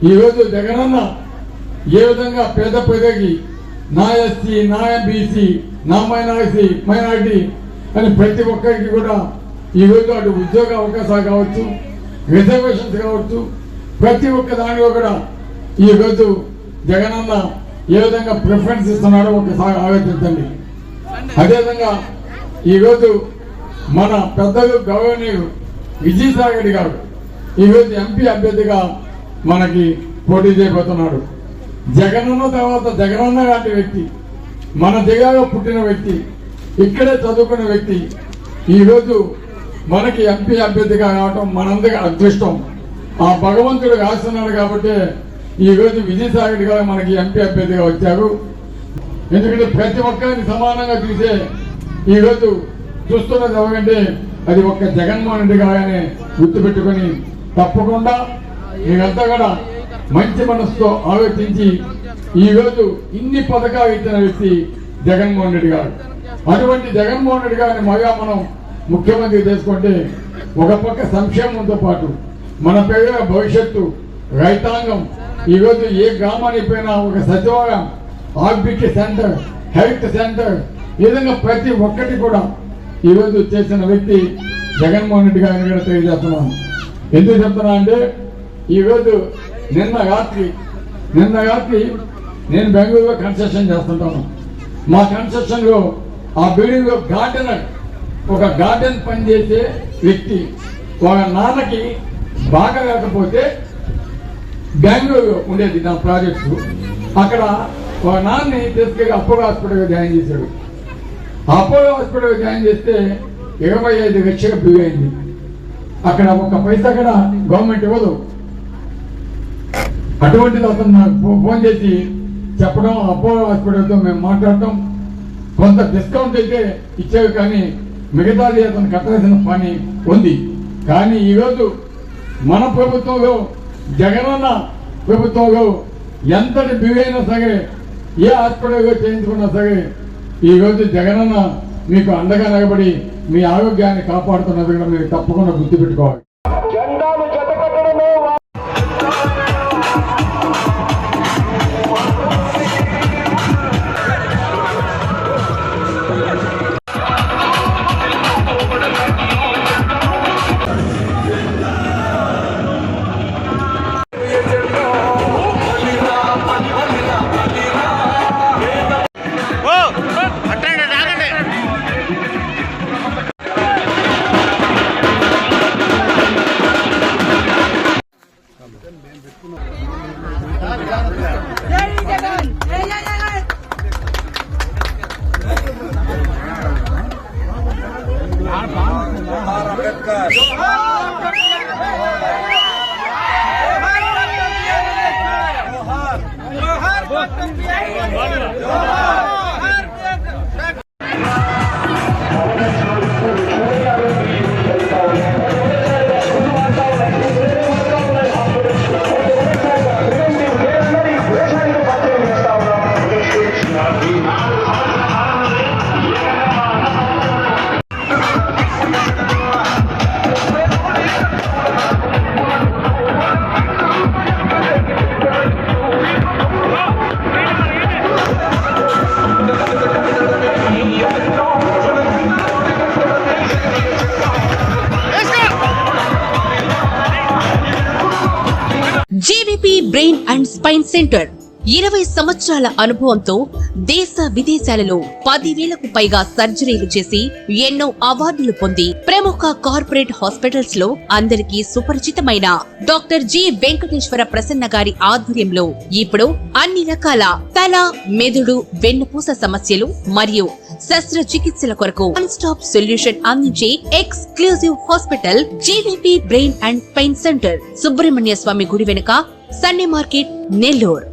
ఈరోజు జగనన్న ఏ విధంగా పేద పేదకి నా ఎస్సీ, నా బీసీ, నా మైనారిటీ అని ప్రతి ఒక్కరికి కూడా ఈరోజు అటు ఉద్యోగ అవకాశాలు కావచ్చు, రిజర్వేషన్స్ కావచ్చు, ప్రతి ఒక్క దానిలో కూడా ఈరోజు జగనన్న ఏ విధంగా ప్రిఫరెన్స్ ఇస్తున్నాడో ఒకసారి ఆలోచించండి. అదేవిధంగా ఈరోజు మన పెద్దలు గౌరవనీయులు విజయసాయి రెడ్డి గారు ఈరోజు ఎంపీ అభ్యర్థిగా మనకి పోటీ చేయబోతున్నాడు. జగనన్న తర్వాత జగనన్న లాంటి వ్యక్తి, మన దిగాలో పుట్టిన వ్యక్తి, ఇక్కడే చదువుకున్న వ్యక్తి ఈరోజు మనకి ఎంపీ అభ్యర్థిగా రావటం మనందరి అదృష్టం. ఆ భగవంతుడు రాస్తున్నాడు కాబట్టి ఈరోజు విజయసాయి రెడ్డి గారు మనకి ఎంపీ అభ్యర్థిగా వచ్చారు. ఎందుకంటే ప్రతి ఒక్కరిని సమానంగా చూసే ఈరోజు చూస్తున్నది ఎవరంటే అది ఒక్క జగన్మోహన్ రెడ్డి గారనే గుర్తుపెట్టుకుని తప్పకుండా మీరంతా కూడా మంచి మనసుతో ఆలోచించి ఈరోజు ఇన్ని పథకాలు ఇచ్చిన వ్యక్తి జగన్మోహన్ రెడ్డి గారు. అటువంటి జగన్మోహన్ రెడ్డి గారిని మగా మనం ముఖ్యమంత్రి చేసుకుంటే ఒక పక్క సంక్షేమంతో పాటు మన పేద భవిష్యత్తు, రైతాంగం, ఈరోజు ఏ గ్రామానికి పోయినా ఒక సచివాలయం, ఆర్బిటి సెంటర్, హెల్త్ సెంటర్, ఈ విధంగా ప్రతి ఒక్కటి కూడా ఈరోజు చేసిన వ్యక్తి జగన్మోహన్ రెడ్డి గారిని కూడా తెలియజేస్తున్నాను. ఎందుకు చెప్తున్నా అంటే ఈరోజు నిన్న రాత్రి నేను బెంగళూరులో కన్స్ట్రక్షన్ చేస్తుంటాను. మా కన్స్ట్రక్షన్ లో ఆ బిల్డింగ్ లో ఒక గార్డెన్ పనిచేసే వ్యక్తి వాళ్ళ నాన్నకి బాగా లేకపోతే బెంగళూరు ఉండేది నా ప్రాజెక్టు. అక్కడ వాళ్ళ నాన్నని తీసుకెళ్ళి అపోలో హాస్పిటల్ జాయిన్ చేశాడు. అపోలో హాస్పిటల్ జాయిన్ చేస్తే 25 లక్షల బిల్ అయింది. అక్కడ ఒక్క పైసా కూడా గవర్నమెంట్ ఇవ్వదు. అటువంటిది అతను నాకు ఫోన్ చేసి చెప్పడం, అపోలో హాస్పిటల్తో మేము మాట్లాడటం, కొంత డిస్కౌంట్ అయితే ఇచ్చేవి కానీ మిగతాది అతను కట్టాల్సిన పని ఉంది. కానీ ఈరోజు మన ప్రభుత్వంలో, జగనన్న ప్రభుత్వంలో ఎంతటి బిల్ అయినా సరే, ఏ హాస్పిటల్లో చేయించుకున్నా సరే ఈరోజు జగనన్న మీకు అండగా నిలబడి మీ ఆరోగ్యాన్ని కాపాడుతున్నది కూడా మీరు తప్పకుండా గుర్తుపెట్టుకోవాలి. GVP brain and spine centre 20 సంవత్సరాల అనుభవంతో దేశ విదేశాలలో 10,000కు పైగా సర్జరీలు చేసి ఎన్నో అవార్డులు పొంది ప్రముఖ కార్పొరేట్ హాస్పిటల్స్ లో అందరికీ సుపరిచితమైన డాక్టర్ జి వెంకటేశ్వర ప్రసన్న గారి ఆధ్వర్యంలో ఇప్పుడు అన్ని రకాల తల, మెదడు, వెన్నుపూస సమస్యలు మరియు శస్త్రచికిత్సల కొరకు వన్ స్టాప్ సొల్యూషన్ అందించే exclusive hospital GVP brain and spine centre, Subrahmanya Swamy గుడి వెనుక, సండే మార్కెట్, నెల్లూరు.